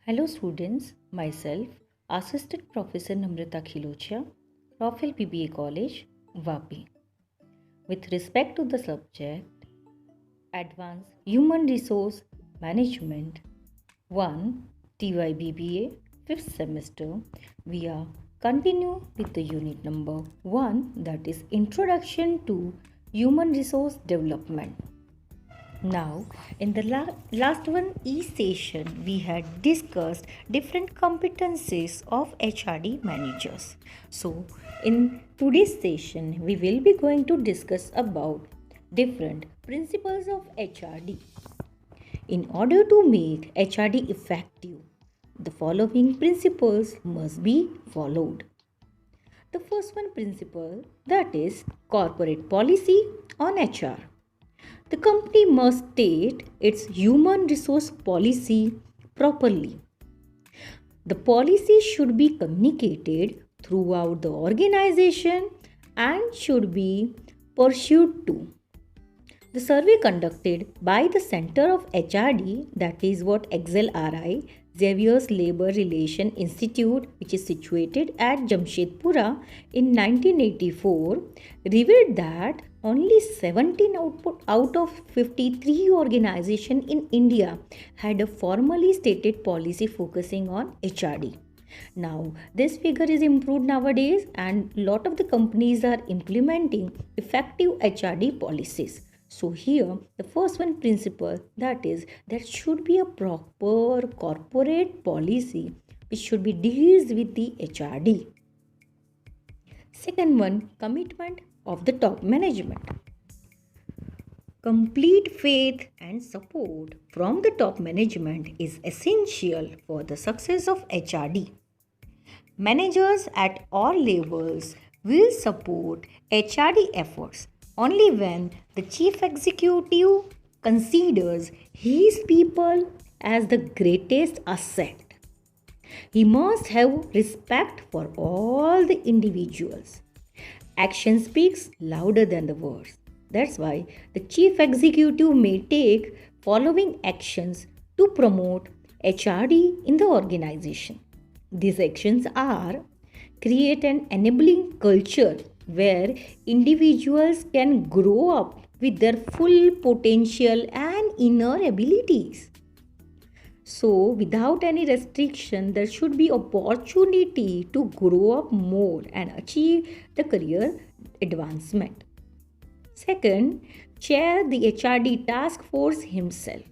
Hello students, myself Assistant Professor Namrata Khilochia, Profile PBA College, Vapi. With respect to the subject Advanced Human Resource Management 1 TYBBA 5th semester, we are continue with the unit number 1, that is Introduction to Human Resource Development. Now, in the last one session, we had discussed different competencies of HRD managers. So, in today's session, we will be going to discuss about different principles of HRD. In order to make HRD effective, the following principles must be followed. The first one principle, that is corporate policy on HR. The company must state its human resource policy properly. The policy should be communicated throughout the organization and should be pursued too. The survey conducted by the Center of HRD, that is what XLRI, Xavier's Labor Relation Institute, which is situated at Jamshedpura in 1984, revealed that only 17 out of 53 organizations in India had a formally stated policy focusing on HRD. Now, this figure is improved nowadays, and lot of the companies are implementing effective HRD policies. So here, the first one principle, that is, there should be a proper corporate policy which should be deals with the HRD. Second one, commitment of the top management. Complete faith and support from the top management is essential for the success of HRD. Managers at all levels will support HRD efforts only when the chief executive considers his people as the greatest asset. He must have respect for all the individuals. Action speaks louder than the words. That's why the chief executive may take following actions to promote HRD in the organization. These actions are: create an enabling culture where individuals can grow up with their full potential and inner abilities. So, without any restriction, there should be opportunity to grow up more and achieve the career advancement. Second, chair the HRD task force himself.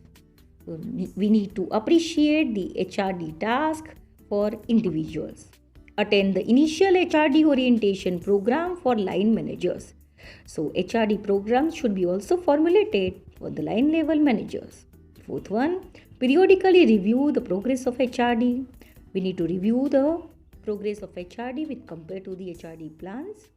So, we need to appreciate the HRD task for individuals. Attend the initial HRD orientation program for line managers. So, HRD programs should be also formulated for the line level managers. Fourth one, periodically review the progress of HRD. We need to review the progress of HRD with compared to the HRD plans.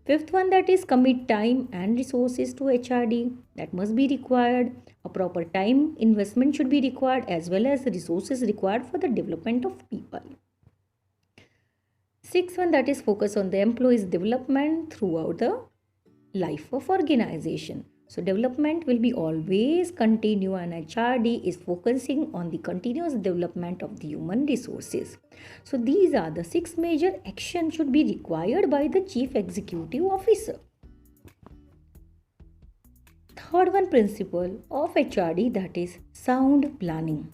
Fifth one, that is commit time and resources to HRD. That must be required. A proper time investment should be required as well as the resources required for the development of people. Sixth one, that is focus on the employees' development throughout the life of organization. So development will be always continue, and HRD is focusing on the continuous development of the human resources. So these are the 6 major actions should be required by the chief executive officer. Third one principle of HRD, that is sound planning.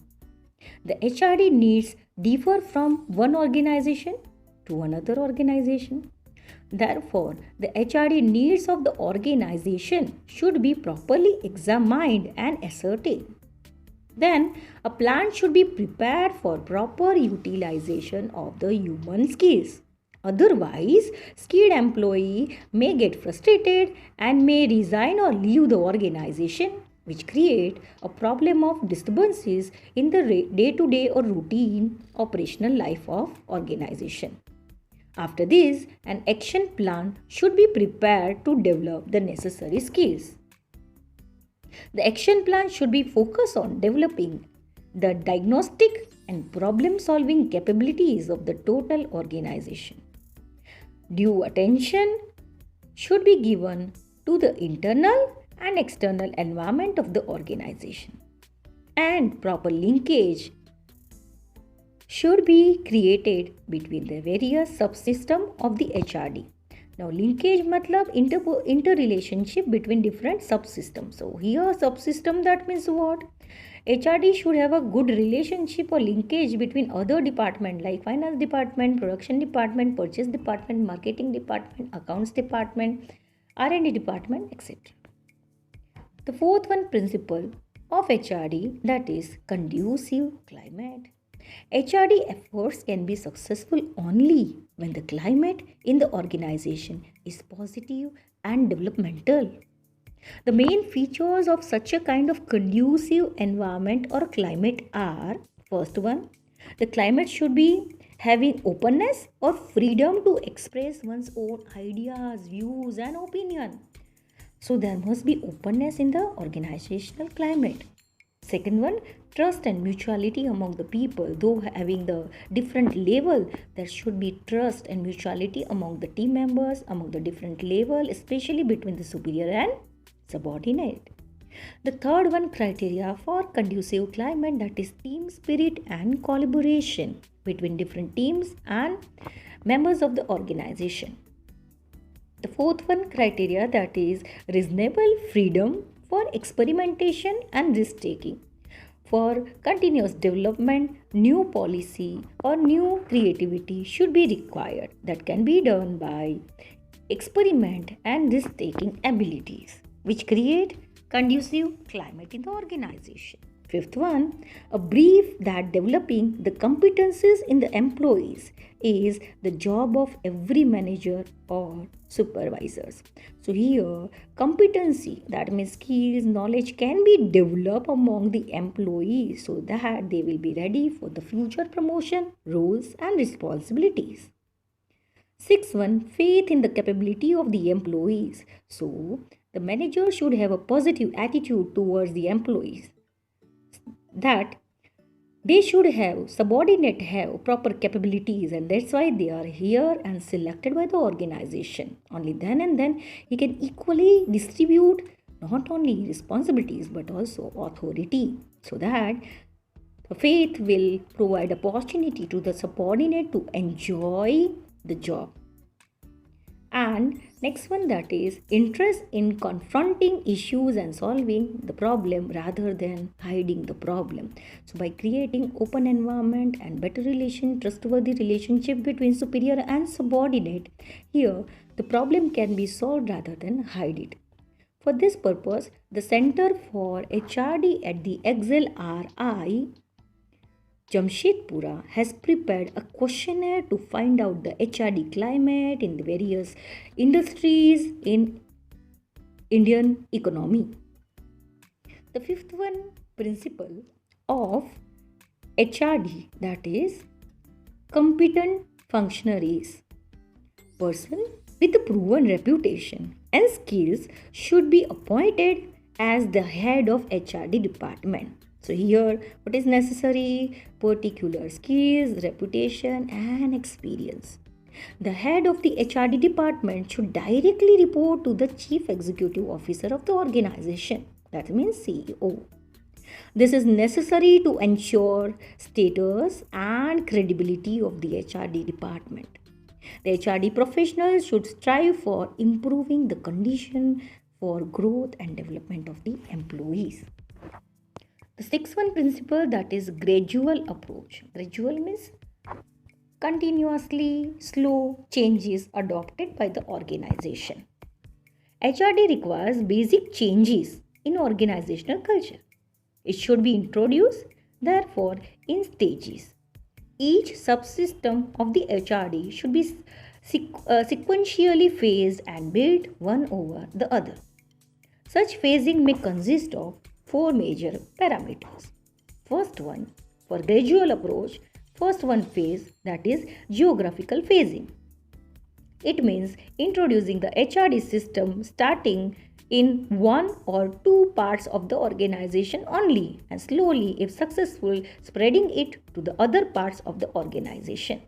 The HRD needs differ from one organization to another organization. Therefore, the HRD needs of the organization should be properly examined and ascertained. Then, a plan should be prepared for proper utilization of the human skills. Otherwise, skilled employee may get frustrated and may resign or leave the organization, which create a problem of disturbances in the day-to-day or routine operational life of organization. After this, an action plan should be prepared to develop the necessary skills. The action plan should be focused on developing the diagnostic and problem solving capabilities of the total organization. Due attention should be given to the internal and external environment of the organization, and proper linkage should be created between the various subsystem of the HRD. Now linkage matlab interrelationship between different subsystems. So here subsystem, that means what? HRD should have a good relationship or linkage between other department like finance department, production department, purchase department, marketing department, accounts department, R&D department, etc. The fourth one principle of HRD, that is conducive climate. HRD efforts can be successful only when the climate in the organization is positive and developmental. The main features of such a kind of conducive environment or climate are: first one, the climate should be having openness or freedom to express one's own ideas, views, and opinion. So there must be openness in the organizational climate. Second one, trust and mutuality among the people. Though having the different level, there should be trust and mutuality among the team members, among the different level, especially between the superior and subordinate. The third one criteria for conducive climate, that is team spirit and collaboration between different teams and members of the organization. The fourth one criteria, that is reasonable freedom for experimentation and risk taking. For continuous development, new policy or new creativity should be required that can be done by experiment and risk taking abilities, which create conducive climate in the organization. Fifth one, a brief that developing the competencies in the employees is the job of every manager or supervisors. So here, competency, that means skills, knowledge, can be developed among the employees so that they will be ready for the future promotion, roles and responsibilities. Sixth one, faith in the capability of the employees. So the manager should have a positive attitude towards the employees, that they should have subordinate have proper capabilities, and that's why they are here and selected by the organization. Only then and then he can equally distribute not only responsibilities but also authority, so that the faith will provide opportunity to the subordinate to enjoy the job. And next one, that is interest in confronting issues and solving the problem rather than hiding the problem. So by creating open environment and better trustworthy relationship between superior and subordinate, here the problem can be solved rather than hide it. For this purpose, the Center for HRD at the XLRI Jamshedpura has prepared a questionnaire to find out the HRD climate in the various industries in Indian economy. The fifth one principle of HRD, that is competent functionaries. Person with a proven reputation and skills should be appointed as the head of HRD department. So here what is necessary? Particular skills, reputation and experience. The head of the HRD department should directly report to the Chief Executive Officer of the organization, that means CEO. This is necessary to ensure status and credibility of the HRD department. The HRD professionals should strive for improving the condition for growth and development of the employees. The sixth one principle, that is gradual approach. Gradual means continuously slow changes adopted by the organization. HRD requires basic changes in organizational culture. It should be introduced, therefore, in stages. Each subsystem of the HRD should be sequentially phased and built one over the other. Such phasing may consist of four major parameters. First one, for gradual approach, first one phase, that is geographical phasing. It means introducing the HRD system starting in one or two parts of the organization only, and slowly, if successful, spreading it to the other parts of the organization.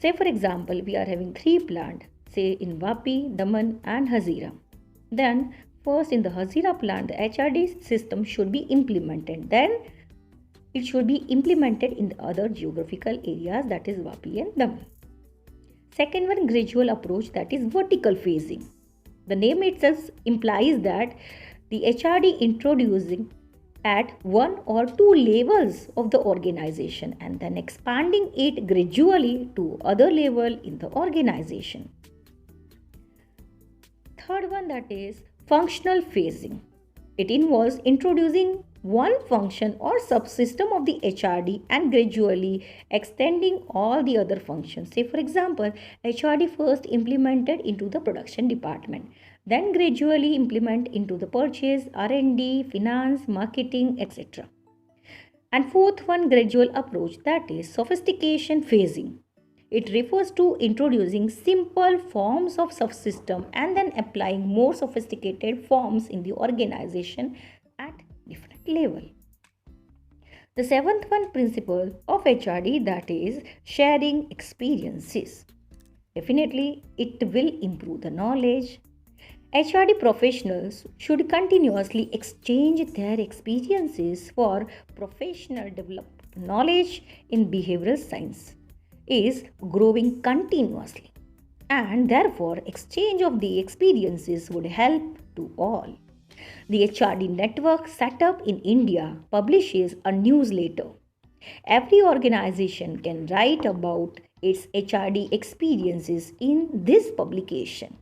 Say for example, we are having 3 plants, say in Vapi, Daman and Hazira. Then first in the Hazira plant, the HRD system should be implemented. Then it should be implemented in the other geographical areas, that is Vapi and Daman. Second one, gradual approach, that is vertical phasing. The name itself implies that the HRD introducing at one or two levels of the organization and then expanding it gradually to other level in the organization. Third one, that is functional phasing. It involves introducing one function or subsystem of the HRD and gradually extending all the other functions. Say for example, HRD first implemented into the production department, then gradually implement into the purchase, R&D, finance, marketing, etc. And fourth one, gradual approach, that is sophistication phasing. It refers to introducing simple forms of subsystem and then applying more sophisticated forms in the organization at different level. The seventh one, principle of HRD, that is sharing experiences. Definitely, it will improve the knowledge. HRD professionals should continuously exchange their experiences for professional development. Knowledge in behavioral science is growing continuously, and therefore exchange of the experiences would help to all. The HRD network set up in India publishes a newsletter. Every organization can write about its HRD experiences in this publication.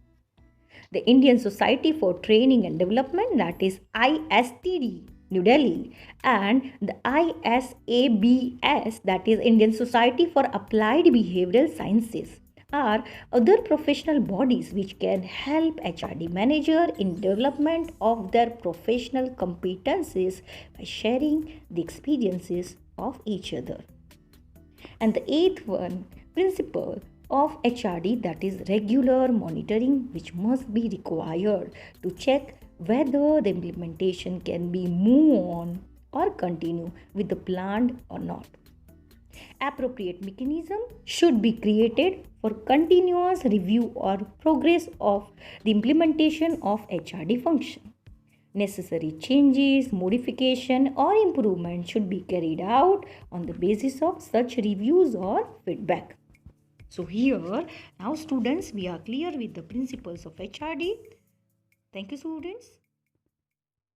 The Indian Society for Training and Development, that is ISTD, New Delhi, and the ISABS, that is Indian Society for Applied Behavioral Sciences, are other professional bodies which can help HRD manager in development of their professional competencies by sharing the experiences of each other. And the eighth one, principle of HRD, that is regular monitoring, which must be required to check whether the implementation can be moved on or continue with the plan or not. Appropriate mechanism should be created for continuous review or progress of the implementation of HRD function. Necessary changes, modification or improvement should be carried out on the basis of such reviews or feedback. So here, now students, we are clear with the principles of HRD. Thank you, students.